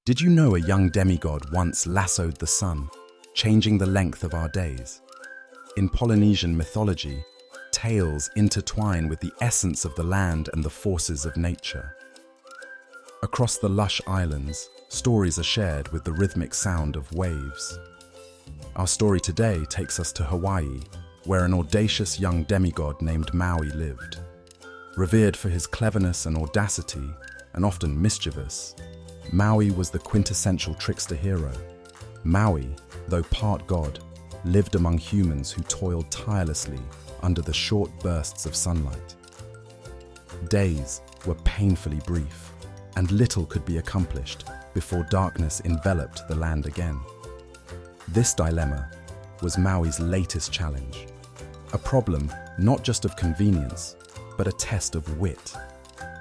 Did you know a young demigod once lassoed the sun, changing the length of our days? In Polynesian mythology, tales intertwine with the essence of the land and the forces of nature. Across the lush islands, stories are shared with the rhythmic sound of waves. Our story today takes us to Hawaii, where an audacious young demigod named Maui lived. Revered for his cleverness and audacity, and often mischievous, Maui was the quintessential trickster hero. Maui, though part god, lived among humans who toiled tirelessly under the short bursts of sunlight. Days were painfully brief, and little could be accomplished before darkness enveloped the land again. This dilemma was Maui's latest challenge, a problem not just of convenience, but a test of wit,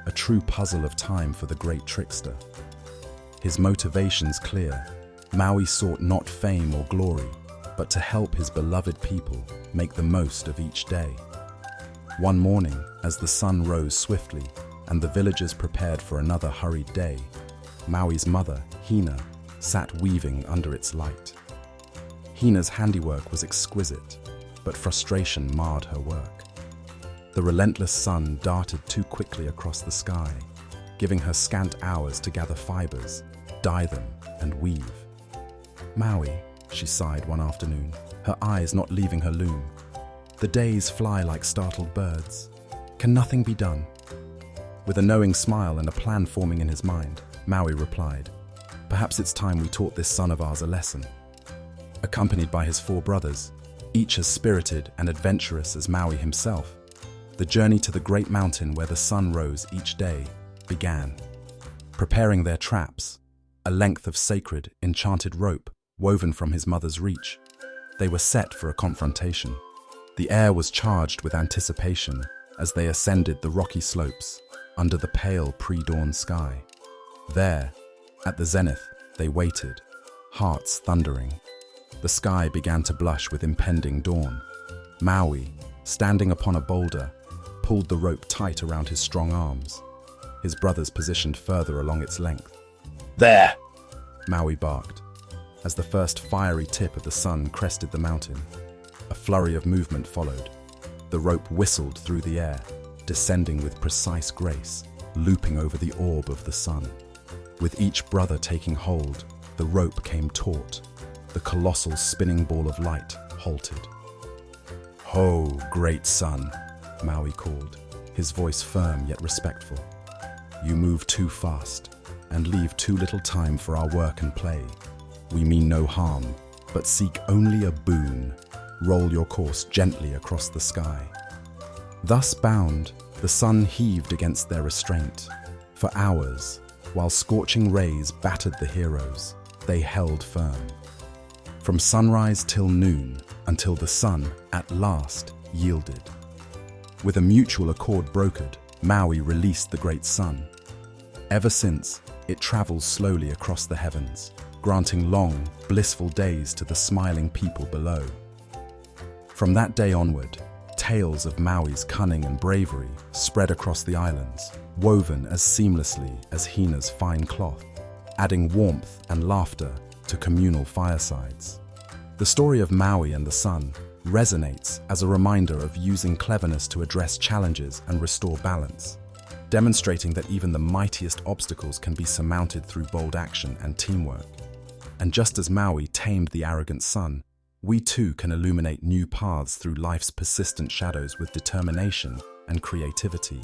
a true puzzle of time for the great trickster. His motivations clear. Maui sought not fame or glory, but to help his beloved people make the most of each day. One morning, as the sun rose swiftly and the villagers prepared for another hurried day, Maui's mother, Hina, sat weaving under its light. Hina's handiwork was exquisite, but frustration marred her work. The relentless sun darted too quickly across the sky, giving her scant hours to gather fibers, dye them, and weave. "Maui," she sighed one afternoon, her eyes not leaving her loom. "The days fly like startled birds. Can nothing be done?" With a knowing smile and a plan forming in his mind, Maui replied, "Perhaps it's time we taught this son of ours a lesson." Accompanied by his 4 brothers, each as spirited and adventurous as Maui himself, the journey to the great mountain where the sun rose each day began. Preparing their traps, a length of sacred, enchanted rope woven from his mother's reach, they were set for a confrontation. The air was charged with anticipation as they ascended the rocky slopes under the pale pre-dawn sky. There, at the zenith, they waited, hearts thundering. The sky began to blush with impending dawn. Maui, standing upon a boulder, pulled the rope tight around his strong arms. His brothers positioned further along its length. "There!" Maui barked, as the first fiery tip of the sun crested the mountain. A flurry of movement followed. The rope whistled through the air, descending with precise grace, looping over the orb of the sun. With each brother taking hold, the rope came taut. The colossal spinning ball of light halted. "Ho, great sun," Maui called, his voice firm yet respectful. "You move too fast and leave too little time for our work and play. We mean no harm, but seek only a boon. Roll your course gently across the sky." Thus bound, the sun heaved against their restraint. For hours, while scorching rays battered the heroes, they held firm. From sunrise till noon, until the sun, at last, yielded. With a mutual accord brokered, Maui released the great sun. Ever since, it travels slowly across the heavens, granting long, blissful days to the smiling people below. From that day onward, tales of Maui's cunning and bravery spread across the islands, woven as seamlessly as Hina's fine cloth, adding warmth and laughter to communal firesides. The story of Maui and the sun resonates as a reminder of using cleverness to address challenges and restore balance, demonstrating that even the mightiest obstacles can be surmounted through bold action and teamwork. And just as Maui tamed the arrogant sun, we too can illuminate new paths through life's persistent shadows with determination and creativity.